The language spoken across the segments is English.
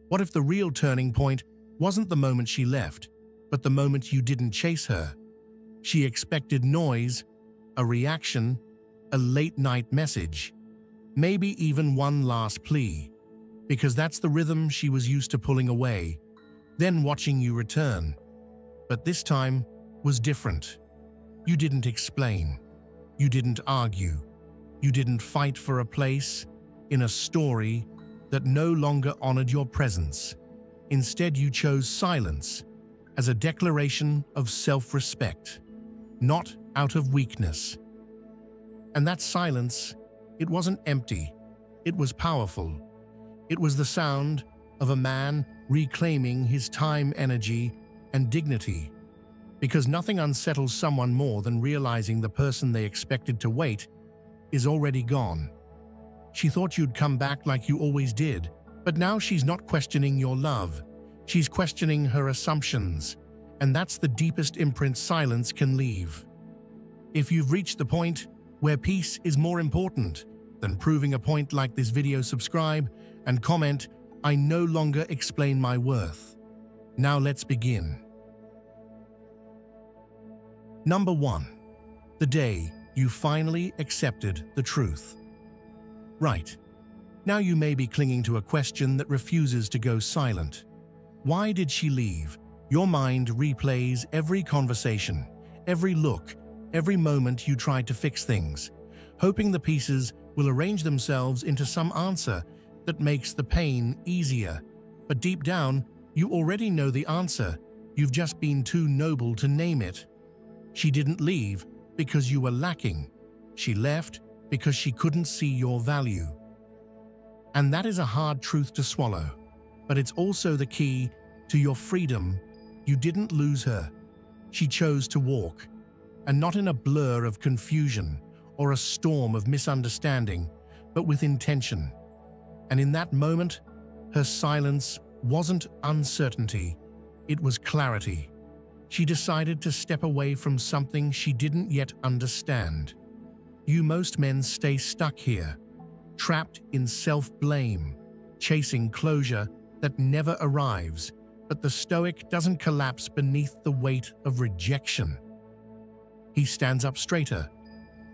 What if the real turning point wasn't the moment she left, but the moment you didn't chase her? She expected noise, a reaction, a late-night message, maybe even one last plea, because that's the rhythm she was used to pulling away, then watching you return. But this time was different. You didn't explain. You didn't argue. You didn't fight for a place in a story that no longer honored your presence. Instead, you chose silence as a declaration of self-respect, not out of weakness. And that silence, it wasn't empty. It was powerful. It was the sound of a man reclaiming his time, energy, and dignity. Because nothing unsettles someone more than realizing the person they expected to wait is already gone. She thought you'd come back like you always did, but now she's not questioning your love. She's questioning her assumptions, and that's the deepest imprint silence can leave. If you've reached the point where peace is more important than proving a point, like this video, subscribe, and comment, "I no longer explain my worth." Now let's begin. Number 1. The day you finally accepted the truth. Right. Now you may be clinging to a question that refuses to go silent. Why did she leave? Your mind replays every conversation, every look, every moment you tried to fix things, hoping the pieces will arrange themselves into some answer that makes the pain easier. But deep down, you already know the answer. You've just been too noble to name it. She didn't leave because you were lacking. She left because she couldn't see your value. And that is a hard truth to swallow, but it's also the key to your freedom. You didn't lose her. She chose to walk, and not in a blur of confusion or a storm of misunderstanding, but with intention. And in that moment, her silence wasn't uncertainty, it was clarity. She decided to step away from something she didn't yet understand. Most men stay stuck here, trapped in self-blame, chasing closure that never arrives, but the Stoic doesn't collapse beneath the weight of rejection. He stands up straighter.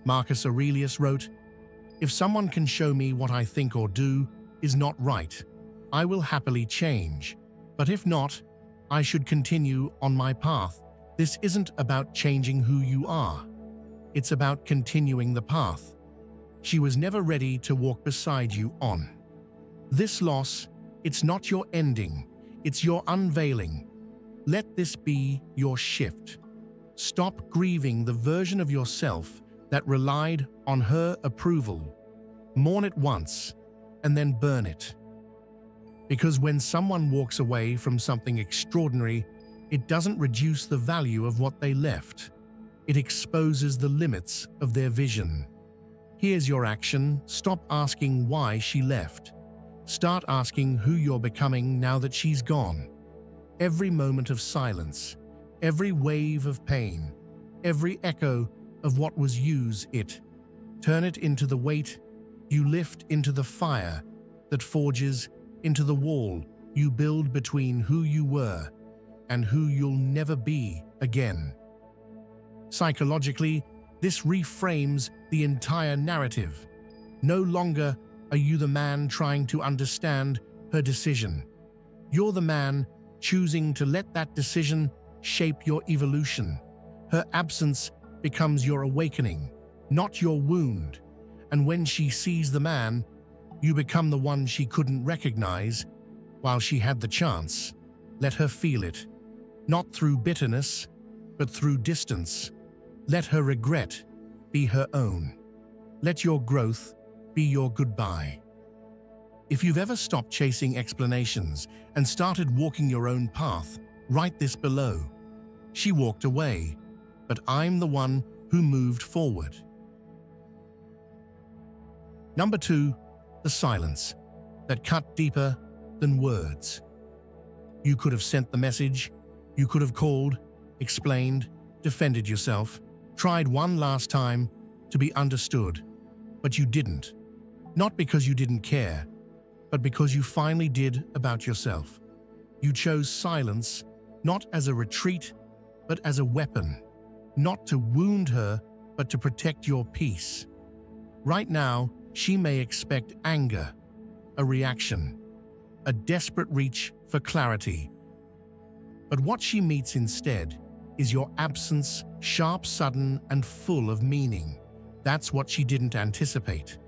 Marcus Aurelius wrote, "If someone can show me what I think or do is not right, I will happily change. But if not, I should continue on my path." This isn't about changing who you are. It's about continuing the path. She was never ready to walk beside you on. This loss, it's not your ending, it's your unveiling. Let this be your shift. Stop grieving the version of yourself that relied on her approval. Mourn it once, and then burn it. Because when someone walks away from something extraordinary, it doesn't reduce the value of what they left. It exposes the limits of their vision. Here's your action. Stop asking why she left. Start asking who you're becoming now that she's gone. Every moment of silence, every wave of pain, every echo of what was turn it into the weight you lift, into the fire that forges into the wall you build between who you were and who you'll never be again. Psychologically, this reframes the entire narrative. No longer are you the man trying to understand her decision. You're the man choosing to let that decision shape your evolution. Her absence becomes your awakening, not your wound. And when she sees the man, you become the one she couldn't recognize while she had the chance. Let her feel it, not through bitterness, but through distance. Let her regret be her own. Let your growth be your goodbye. If you've ever stopped chasing explanations and started walking your own path, write this below. She walked away, but I'm the one who moved forward. Number 2, the silence that cut deeper than words. You could have sent the message, you could have called, explained, defended yourself, tried one last time to be understood, but you didn't. Not because you didn't care, but because you finally did about yourself. You chose silence not as a retreat, but as a weapon, not to wound her, but to protect your peace. Right now, she may expect anger, a reaction, a desperate reach for clarity. But what she meets instead is your absence, sharp, sudden, and full of meaning. That's what she didn't anticipate,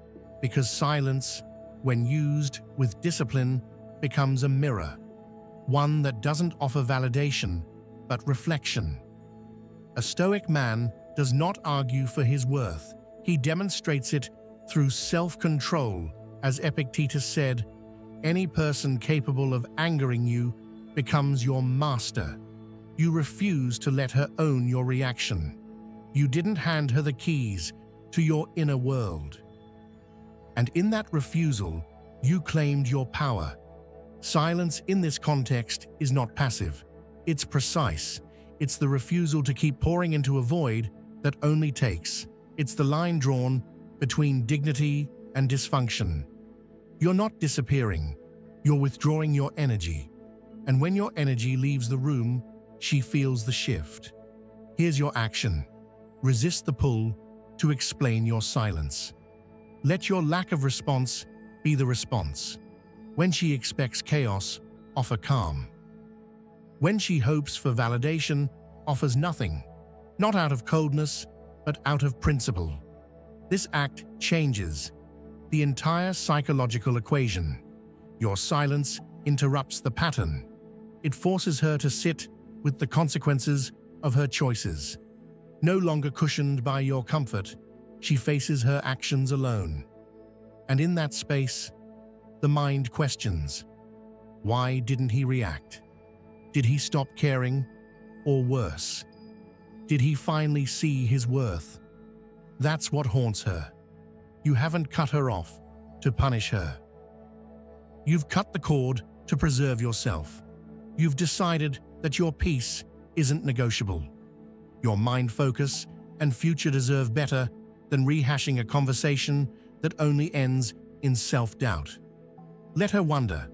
because silence, when used with discipline, becomes a mirror, one that doesn't offer validation, but reflection. A Stoic man does not argue for his worth. He demonstrates it through self-control. As Epictetus said, any person capable of angering you becomes your master. You refuse to let her own your reaction. You didn't hand her the keys to your inner world. And in that refusal, you claimed your power. Silence in this context is not passive. It's precise. It's the refusal to keep pouring into a void that only takes. It's the line drawn between dignity and dysfunction. You're not disappearing. You're withdrawing your energy. And when your energy leaves the room, she feels the shift. Here's your action. Resist the pull to explain your silence. Let your lack of response be the response. When she expects chaos, offer calm. When she hopes for validation, offers nothing, not out of coldness, but out of principle. This act changes the entire psychological equation. Your silence interrupts the pattern. It forces her to sit with the consequences of her choices. No longer cushioned by your comfort, she faces her actions alone. And in that space, the mind questions, why didn't he react? Did he stop caring? Or worse, did he finally see his worth? That's what haunts her. You haven't cut her off to punish her. You've cut the cord to preserve yourself. You've decided that your peace isn't negotiable. Your mind focus and future deserve better than rehashing a conversation that only ends in self-doubt. Let her wonder.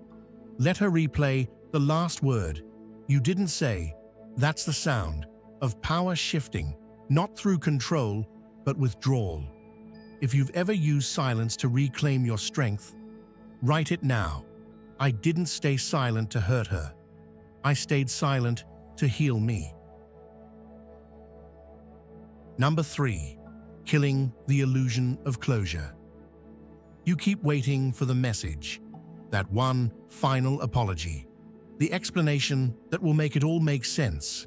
Let her replay the last word you didn't say. That's the sound of power shifting, not through control, but withdrawal. If you've ever used silence to reclaim your strength, write it now. I didn't stay silent to hurt her. I stayed silent to heal me. Number 3, killing the illusion of closure. You keep waiting for the message, that one final apology, the explanation that will make it all make sense,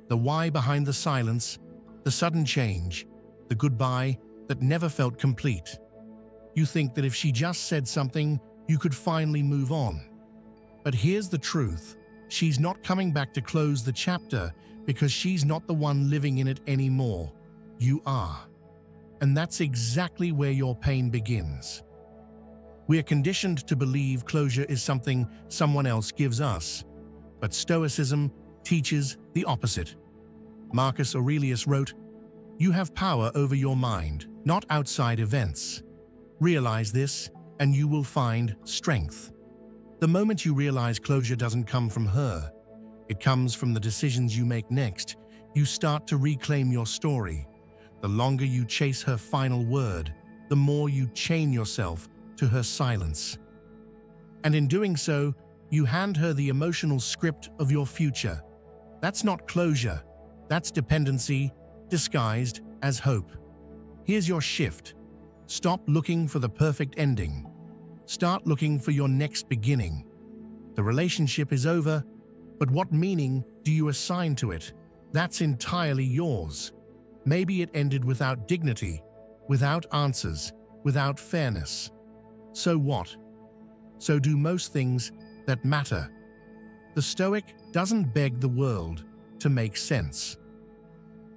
the why behind the silence, the sudden change, the goodbye that never felt complete. You think that if she just said something, you could finally move on. But here's the truth. She's not coming back to close the chapter because she's not the one living in it anymore. You are. And that's exactly where your pain begins. We are conditioned to believe closure is something someone else gives us. But Stoicism teaches the opposite. Marcus Aurelius wrote, "You have power over your mind, not outside events. Realize this, and you will find strength." The moment you realize closure doesn't come from her, it comes from the decisions you make next, you start to reclaim your story. The longer you chase her final word, the more you chain yourself to her silence. And in doing so, you hand her the emotional script of your future. That's not closure, that's dependency disguised as hope. Here's your shift. Stop looking for the perfect ending. Start looking for your next beginning. The relationship is over, but what meaning do you assign to it? That's entirely yours. Maybe it ended without dignity, without answers, without fairness. So what? So do most things that matter. The Stoic doesn't beg the world to make sense.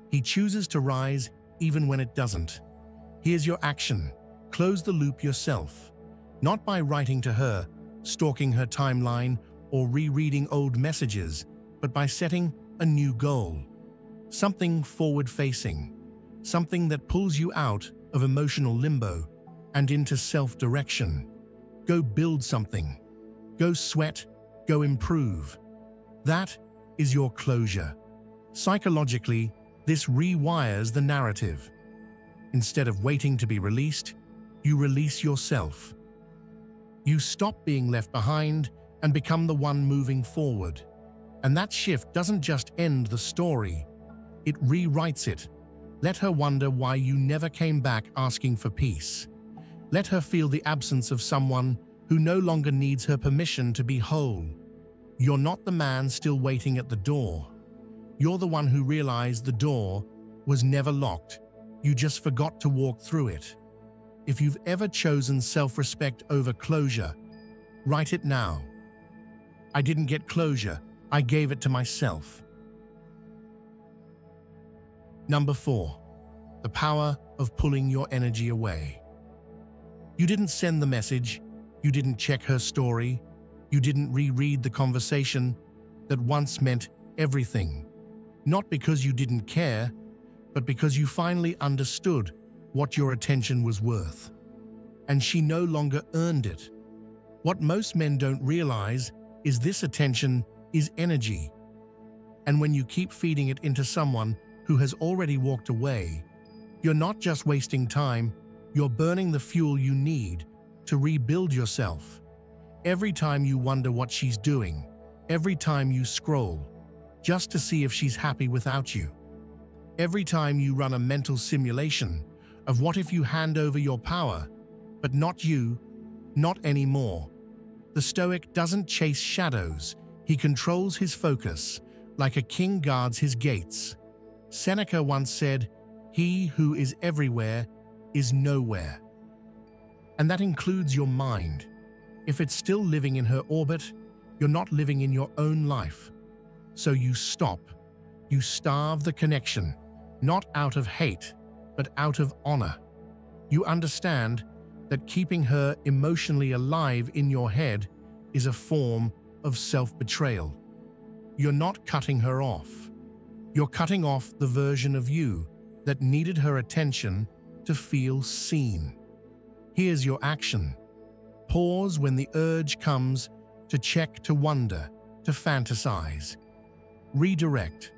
He chooses to rise even when it doesn't. Here's your action. Close the loop yourself. Not by writing to her, stalking her timeline, or rereading old messages, but by setting a new goal. Something forward-facing. Something that pulls you out of emotional limbo and into self-direction. Go build something. Go sweat. Go improve. That is your closure. Psychologically, this rewires the narrative. Instead of waiting to be released, you release yourself. You stop being left behind and become the one moving forward. And that shift doesn't just end the story, it rewrites it. Let her wonder why you never came back asking for peace. Let her feel the absence of someone who no longer needs her permission to be whole. You're not the man still waiting at the door. You're the one who realized the door was never locked. You just forgot to walk through it. If you've ever chosen self-respect over closure, write it now. I didn't get closure, I gave it to myself. Number 4, the power of pulling your energy away. You didn't send the message, you didn't check her story, you didn't reread the conversation that once meant everything. Not because you didn't care, but because you finally understood what your attention was worth. And she no longer earned it. What most men don't realize is this attention is energy. And when you keep feeding it into someone who has already walked away, you're not just wasting time, you're burning the fuel you need to rebuild yourself. Every time you wonder what she's doing, every time you scroll, just to see if she's happy without you, every time you run a mental simulation of what if you hand over your power, but not you, not anymore. The Stoic doesn't chase shadows, he controls his focus, like a king guards his gates. Seneca once said, "He who is everywhere is nowhere." And that includes your mind. If it's still living in her orbit, you're not living in your own life. So you stop. You starve the connection, not out of hate, but out of honor. You understand that keeping her emotionally alive in your head is a form of self-betrayal. You're not cutting her off. You're cutting off the version of you that needed her attention to feel seen. Here's your action. Pause when the urge comes to check, to wonder, to fantasize. Redirect.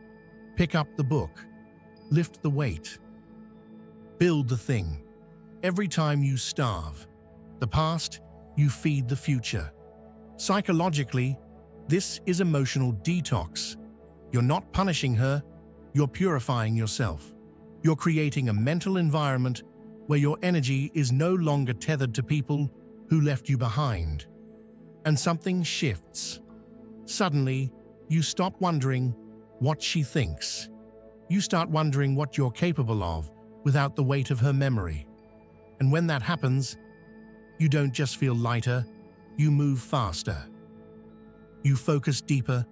Pick up the book. Lift the weight. Build the thing. Every time you starve the past, you feed the future. Psychologically, this is emotional detox. You're not punishing her, you're purifying yourself. You're creating a mental environment where your energy is no longer tethered to people who left you behind. And something shifts. Suddenly, you stop wondering what she thinks. You start wondering what you're capable of without the weight of her memory. And when that happens, you don't just feel lighter, you move faster. You focus deeper,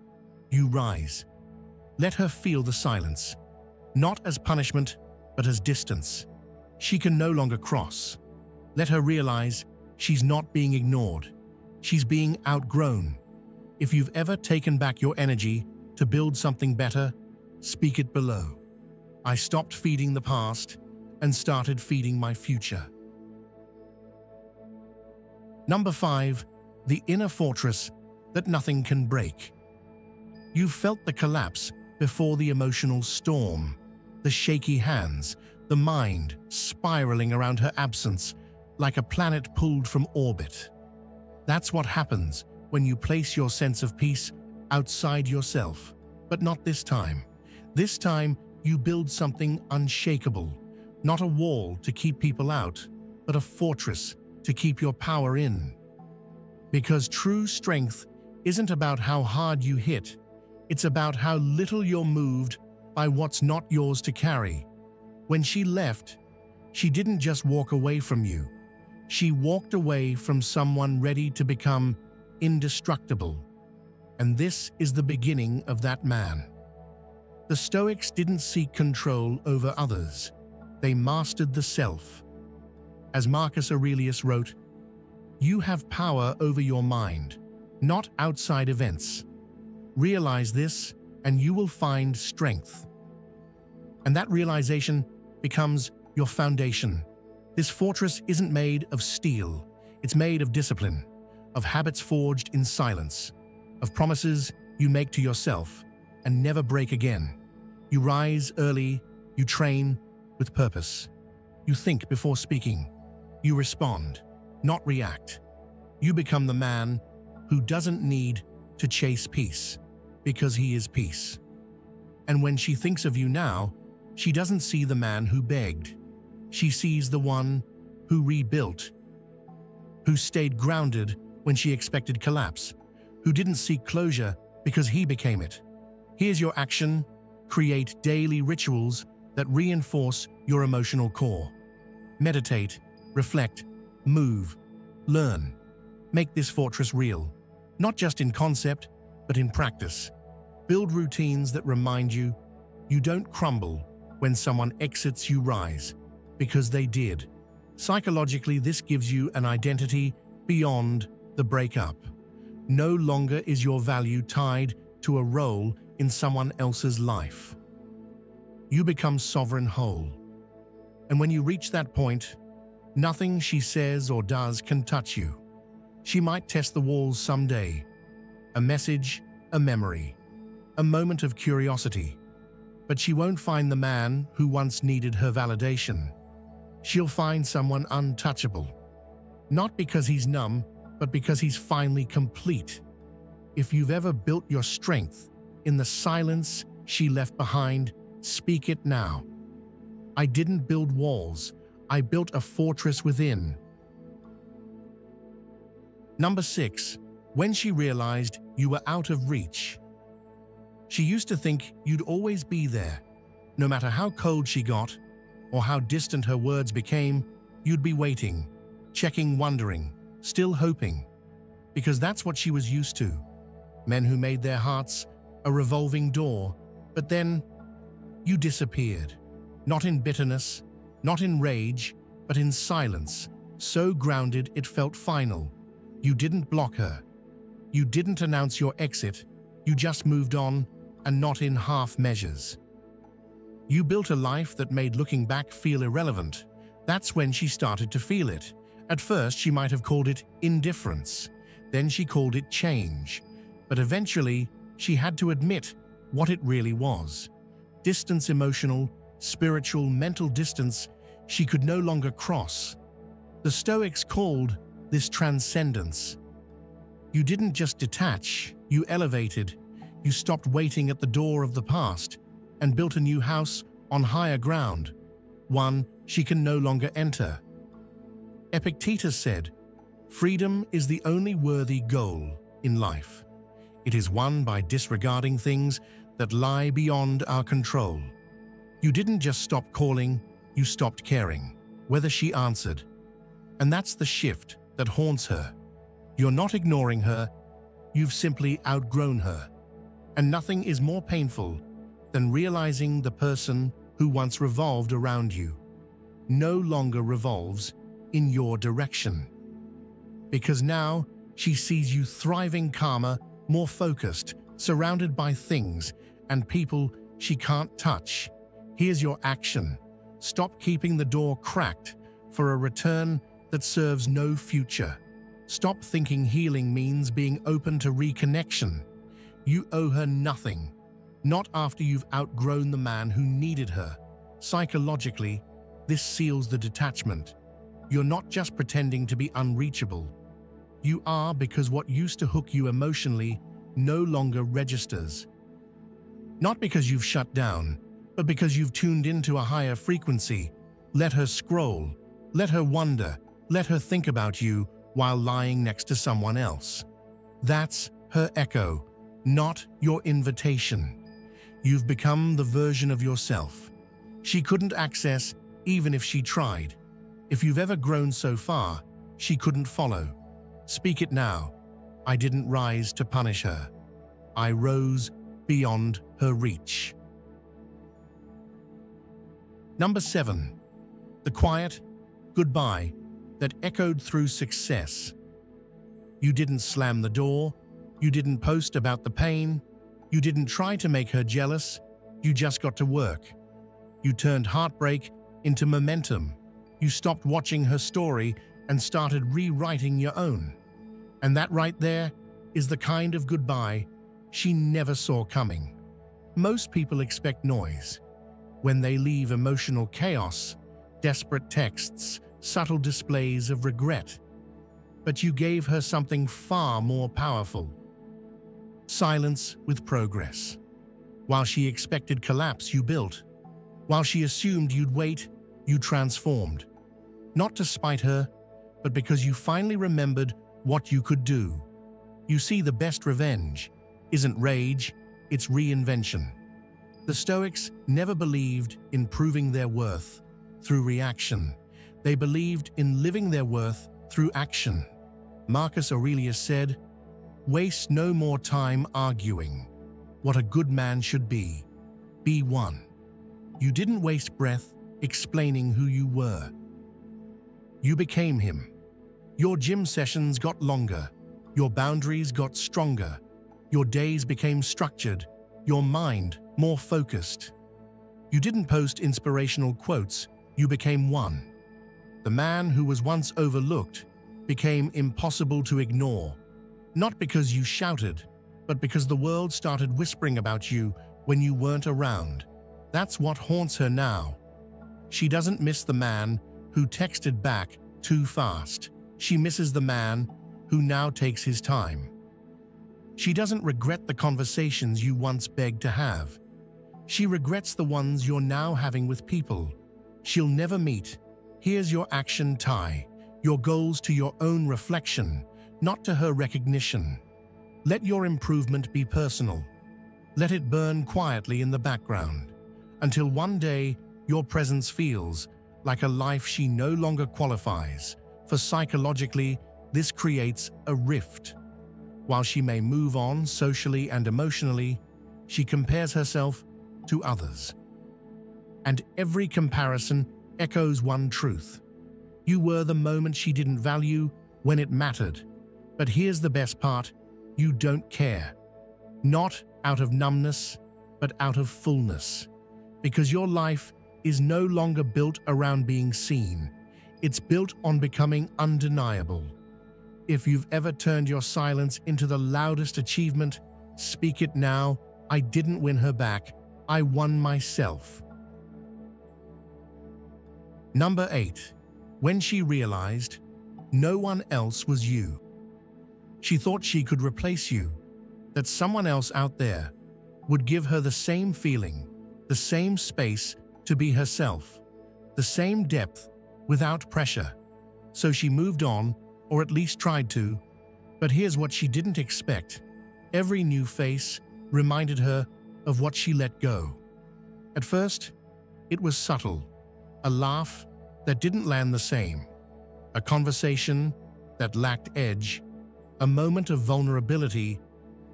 you rise. Let her feel the silence, not as punishment, but as distance. She can no longer cross. Let her realize she's not being ignored. She's being outgrown. If you've ever taken back your energy to build something better, speak it below. I stopped feeding the past and started feeding my future. Number 5, the inner fortress that nothing can break. You felt the collapse before the emotional storm, the shaky hands, the mind spiraling around her absence like a planet pulled from orbit. That's what happens when you place your sense of peace outside yourself. But not this time. This time, you build something unshakable, not a wall to keep people out, but a fortress to keep your power in. Because true strength isn't about how hard you hit, it's about how little you're moved by what's not yours to carry. When she left, she didn't just walk away from you. She walked away from someone ready to become indestructible. And this is the beginning of that man. The Stoics didn't seek control over others. They mastered the self. As Marcus Aurelius wrote, "You have power over your mind, not outside events. Realize this, and you will find strength." And that realization becomes your foundation. This fortress isn't made of steel. It's made of discipline, of habits forged in silence, of promises you make to yourself and never break again. You rise early, you train with purpose. You think before speaking. You respond, not react. You become the man who doesn't need to chase peace because he is peace. And when she thinks of you now, she doesn't see the man who begged. She sees the one who rebuilt, who stayed grounded when she expected collapse, who didn't seek closure because he became it. Here's your action: create daily rituals that reinforce your emotional core. Meditate, reflect, move, learn. Make this fortress real, not just in concept, but in practice. Build routines that remind you don't crumble when someone exits, you rise, because they did. Psychologically, this gives you an identity beyond the breakup. No longer is your value tied to a role in someone else's life. You become sovereign whole. And when you reach that point, nothing she says or does can touch you. She might test the walls someday. A message, a memory, a moment of curiosity. But she won't find the man who once needed her validation. She'll find someone untouchable. Not because he's numb, but because he's finally complete. If you've ever built your strength in the silence she left behind, speak it now. I didn't build walls, I built a fortress within. Number 6, when she realized you were out of reach. She used to think you'd always be there. No matter how cold she got, or how distant her words became, you'd be waiting, checking, wondering, still hoping. Because that's what she was used to. Men who made their hearts a revolving door, but then you disappeared. Not in bitterness, not in rage, but in silence, so grounded it felt final. You didn't block her. You didn't announce your exit. You just moved on, and not in half measures. You built a life that made looking back feel irrelevant. That's when she started to feel it. At first, she might have called it indifference. Then she called it change. But eventually, she had to admit what it really was. Distance, emotional, spiritual, mental distance she could no longer cross. The Stoics called this transcendence. You didn't just detach, you elevated. You stopped waiting at the door of the past and built a new house on higher ground, one she can no longer enter. Epictetus said, "Freedom is the only worthy goal in life. It is won by disregarding things that lie beyond our control." You didn't just stop calling, you stopped caring, whether she answered. And that's the shift that haunts her. You're not ignoring her, you've simply outgrown her. And nothing is more painful than realizing the person who once revolved around you no longer revolves in your direction. Because now she sees you thriving, calmer, more focused, surrounded by things and people she can't touch. Here's your action. Stop keeping the door cracked for a return that serves no future. Stop thinking healing means being open to reconnection. You owe her nothing, not after you've outgrown the man who needed her. Psychologically, this seals the detachment. You're not just pretending to be unreachable. You are, because what used to hook you emotionally no longer registers. Not because you've shut down, but because you've tuned into a higher frequency. Let her scroll, let her wonder, let her think about you while lying next to someone else. That's her echo, not your invitation. You've become the version of yourself she couldn't access even if she tried. If you've ever grown so far, she couldn't follow. Speak it now. I didn't rise to punish her. I rose beyond her reach. Number 7. The quiet goodbye that echoed through success. You didn't slam the door. You didn't post about the pain. You didn't try to make her jealous. You just got to work. You turned heartbreak into momentum. You stopped watching her story and started rewriting your own. And that right there is the kind of goodbye she never saw coming. Most people expect noise. When they leave, emotional chaos, desperate texts, subtle displays of regret. But you gave her something far more powerful. Silence with progress. While she expected collapse, you built. While she assumed you'd wait, you transformed. Not to spite her, but because you finally remembered what you could do. You see, the best revenge isn't rage, it's reinvention. The Stoics never believed in proving their worth through reaction. They believed in living their worth through action. Marcus Aurelius said, "Waste no more time arguing what a good man should be. Be one." You didn't waste breath explaining who you were. You became him. Your gym sessions got longer. Your boundaries got stronger. Your days became structured. Your mind more focused. You didn't post inspirational quotes. You became one. The man who was once overlooked became impossible to ignore. Not because you shouted, but because the world started whispering about you when you weren't around. That's what haunts her now. She doesn't miss the man who texted back too fast. She misses the man who now takes his time. She doesn't regret the conversations you once begged to have. She regrets the ones you're now having with people she'll never meet. Here's your action tie, your goals to your own reflection, not to her recognition. Let your improvement be personal. Let it burn quietly in the background, until one day your presence feels like a life she no longer qualifies. For psychologically, this creates a rift. While she may move on socially and emotionally, she compares herself to others. And every comparison echoes one truth. You were the moment she didn't value when it mattered. But here's the best part, you don't care. Not out of numbness, but out of fullness. Because your life is no longer built around being seen. It's built on becoming undeniable. If you've ever turned your silence into the loudest achievement, speak it now. I didn't win her back. I won myself. Number 8. When she realized no one else was you. She thought she could replace you, that someone else out there would give her the same feeling, the same space to be herself, the same depth without pressure. So she moved on, or at least tried to. But here's what she didn't expect. Every new face reminded her of what she let go. At first, it was subtle. A laugh that didn't land the same. A conversation that lacked edge. A moment of vulnerability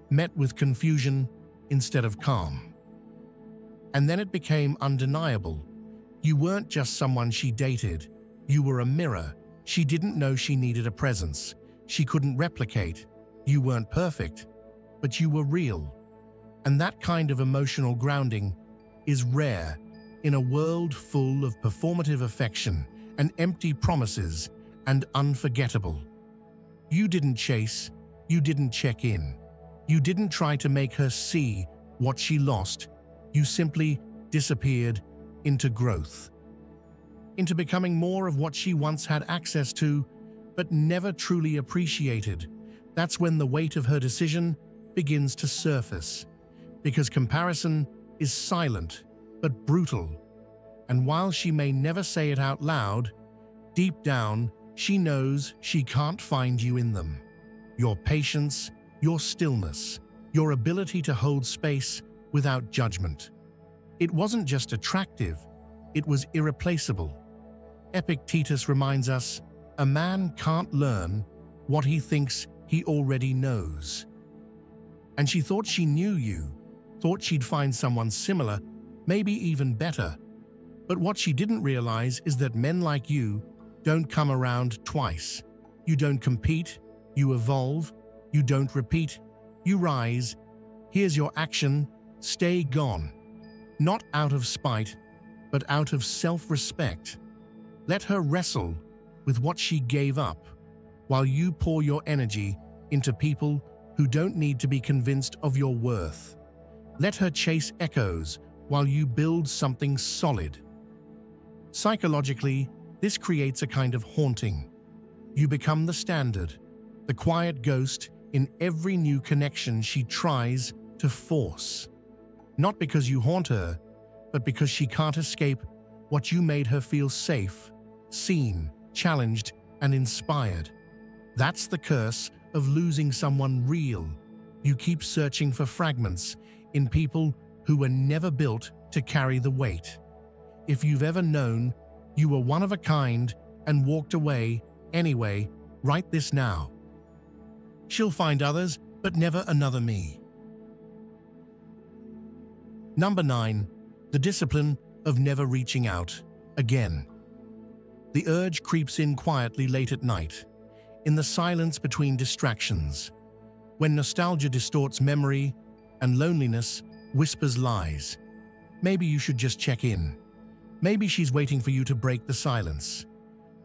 met with confusion instead of calm. And then it became undeniable. You weren't just someone she dated. You were a mirror. She didn't know she needed a presence she couldn't replicate. You weren't perfect, but you were real. And that kind of emotional grounding is rare in a world full of performative affection and empty promises and unforgettable. You didn't chase, you didn't check in. You didn't try to make her see what she lost. You simply disappeared into growth. Into becoming more of what she once had access to, but never truly appreciated. That's when the weight of her decision begins to surface. Because comparison is silent, but brutal. And while she may never say it out loud, deep down, she knows she can't find you in them. Your patience, your stillness, your ability to hold space without judgment. It wasn't just attractive, it was irreplaceable. Epictetus reminds us, a man can't learn what he thinks he already knows. And she thought she knew you, thought she'd find someone similar, maybe even better. But what she didn't realize is that men like you don't come around twice. You don't compete, you evolve, you don't repeat, you rise. Here's your action, stay gone. Not out of spite, but out of self-respect. Let her wrestle, with what she gave up, while you pour your energy into people who don't need to be convinced of your worth. Let her chase echoes while you build something solid. Psychologically, this creates a kind of haunting. You become the standard, the quiet ghost in every new connection she tries to force. Not because you haunt her, but because she can't escape what you made her feel safe, seen, challenged, and inspired. That's the curse of losing someone real. You keep searching for fragments in people who were never built to carry the weight. If you've ever known you were one of a kind and walked away anyway, write this now. She'll find others, but never another me. Number 9. The discipline of never reaching out again. The urge creeps in quietly late at night, in the silence between distractions, when nostalgia distorts memory and loneliness whispers lies. Maybe you should just check in. Maybe she's waiting for you to break the silence.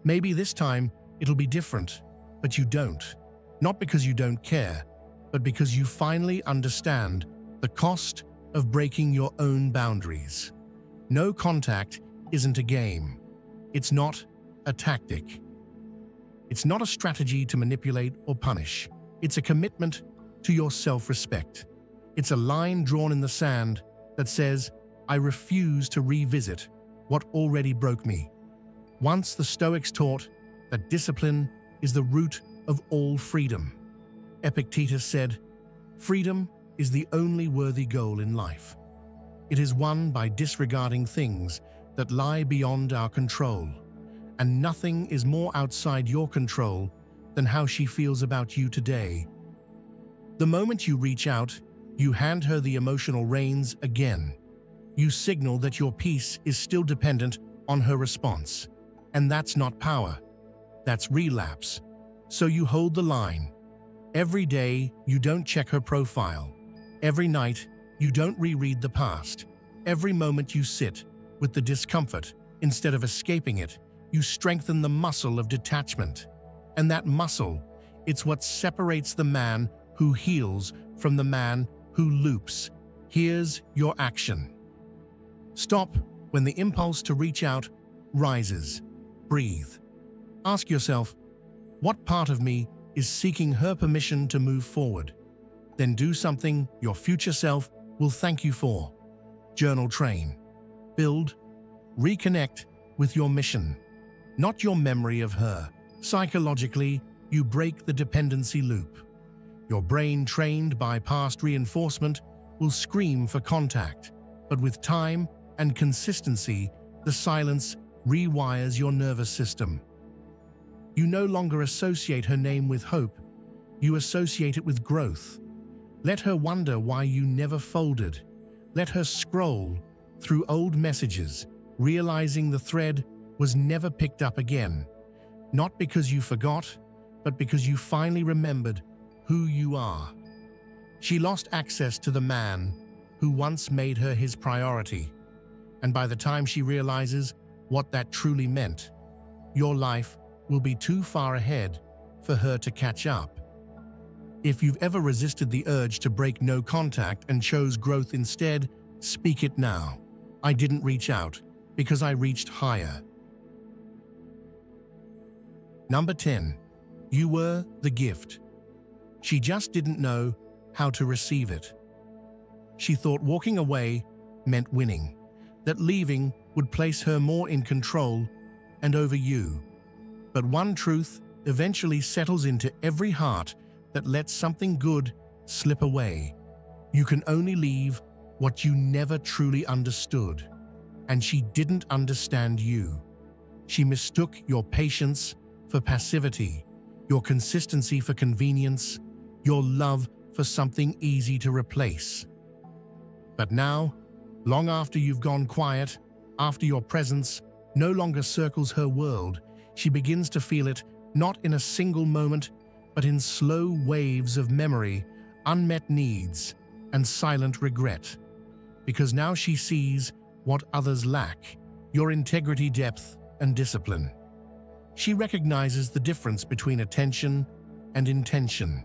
Maybe this time it'll be different, but you don't. Not because you don't care, but because you finally understand the cost of breaking your own boundaries. No contact isn't a game. It's not a tactic. It's not a strategy to manipulate or punish. It's a commitment to your self-respect. It's a line drawn in the sand that says, I refuse to revisit what already broke me. Once the Stoics taught that discipline is the root of all freedom. Epictetus said, freedom is the only worthy goal in life. It is won by disregarding things that lie beyond our control, and nothing is more outside your control than how she feels about you today. The moment you reach out, you hand her the emotional reins again. You signal that your peace is still dependent on her response. And that's not power. That's relapse. So you hold the line. Every day, you don't check her profile. Every night, you don't reread the past. Every moment you sit with the discomfort, instead of escaping it, you strengthen the muscle of detachment. And that muscle, it's what separates the man who heals from the man who loops. Here's your action. Stop when the impulse to reach out rises. Breathe. Ask yourself, what part of me is seeking her permission to move forward? Then do something your future self will thank you for. Journal, train, build, reconnect with your mission, not your memory of her. Psychologically, you break the dependency loop. Your brain, trained by past reinforcement, will scream for contact, but with time and consistency, the silence rewires your nervous system. You no longer associate her name with hope, you associate it with growth. Let her wonder why you never folded. Let her scroll through old messages, realizing the thread was never picked up again. Not because you forgot, but because you finally remembered who you are. She lost access to the man who once made her his priority. And by the time she realizes what that truly meant, your life will be too far ahead for her to catch up. If you've ever resisted the urge to break no contact and chose growth instead, speak it now. I didn't reach out because I reached higher. Number 10. You were the gift. She just didn't know how to receive it. She thought walking away meant winning, that leaving would place her more in control and over you. But one truth eventually settles into every heart that lets something good slip away. You can only leave what you never truly understood. And she didn't understand you. She mistook your patience for passivity, your consistency for convenience, your love for something easy to replace. But now, long after you've gone quiet, after your presence no longer circles her world, she begins to feel it not in a single moment, but in slow waves of memory, unmet needs, and silent regret. Because now she sees what others lack, your integrity, depth, and discipline. She recognizes the difference between attention and intention,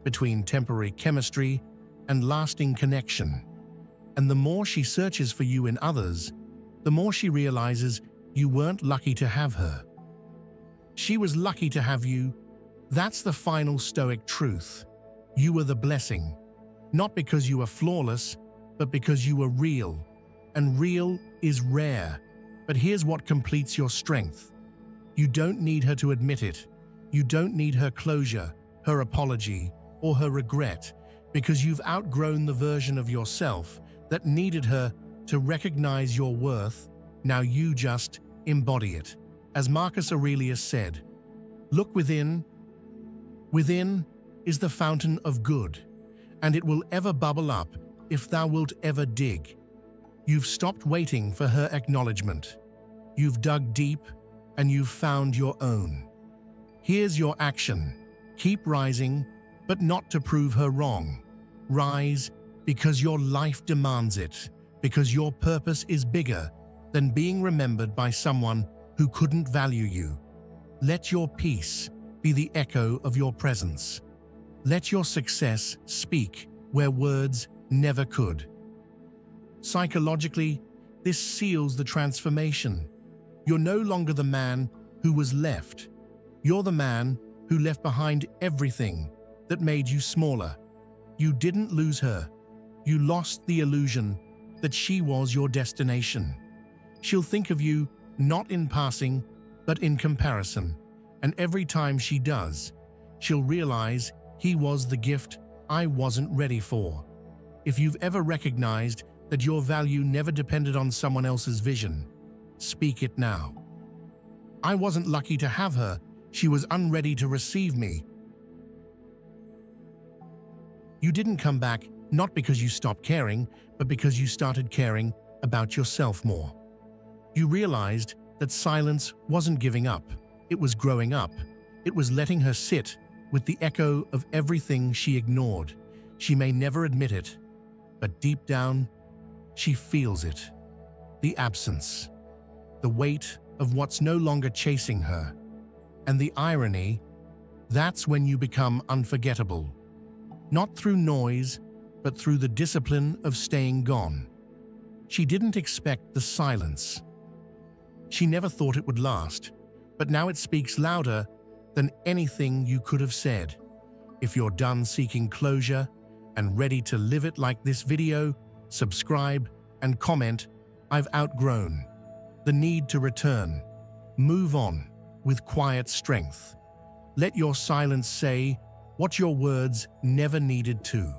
between temporary chemistry and lasting connection. And the more she searches for you in others, the more she realizes you weren't lucky to have her. She was lucky to have you. That's the final Stoic truth. You were the blessing, not because you were flawless, but because you were real. And real is rare. But here's what completes your strength. You don't need her to admit it. You don't need her closure, her apology, or her regret, because you've outgrown the version of yourself that needed her to recognize your worth. Now you just embody it. As Marcus Aurelius said, "Look within. Within is the fountain of good, and it will ever bubble up if thou wilt ever dig." You've stopped waiting for her acknowledgement. You've dug deep, and you've found your own. Here's your action. Keep rising, but not to prove her wrong. Rise because your life demands it, because your purpose is bigger than being remembered by someone who couldn't value you. Let your peace be the echo of your presence. Let your success speak where words never could. Psychologically, this seals the transformation. You're no longer the man who was left. You're the man who left behind everything that made you smaller. You didn't lose her. You lost the illusion that she was your destination. She'll think of you not in passing, but in comparison. And every time she does, she'll realize he was the gift I wasn't ready for. If you've ever recognized that your value never depended on someone else's vision, speak it now. I wasn't lucky to have her. She was unready to receive me. You didn't come back not because you stopped caring, but because you started caring about yourself more. You realized that silence wasn't giving up. It was growing up. It was letting her sit with the echo of everything she ignored. She may never admit it, but deep down, she feels it. The absence, the weight of what's no longer chasing her. And the irony, that's when you become unforgettable. Not through noise, but through the discipline of staying gone. She didn't expect the silence. She never thought it would last, but now it speaks louder than anything you could have said. If you're done seeking closure and ready to live it like this video, subscribe and comment. I've outgrown the need to return. Move on with quiet strength. Let your silence say what your words never needed to.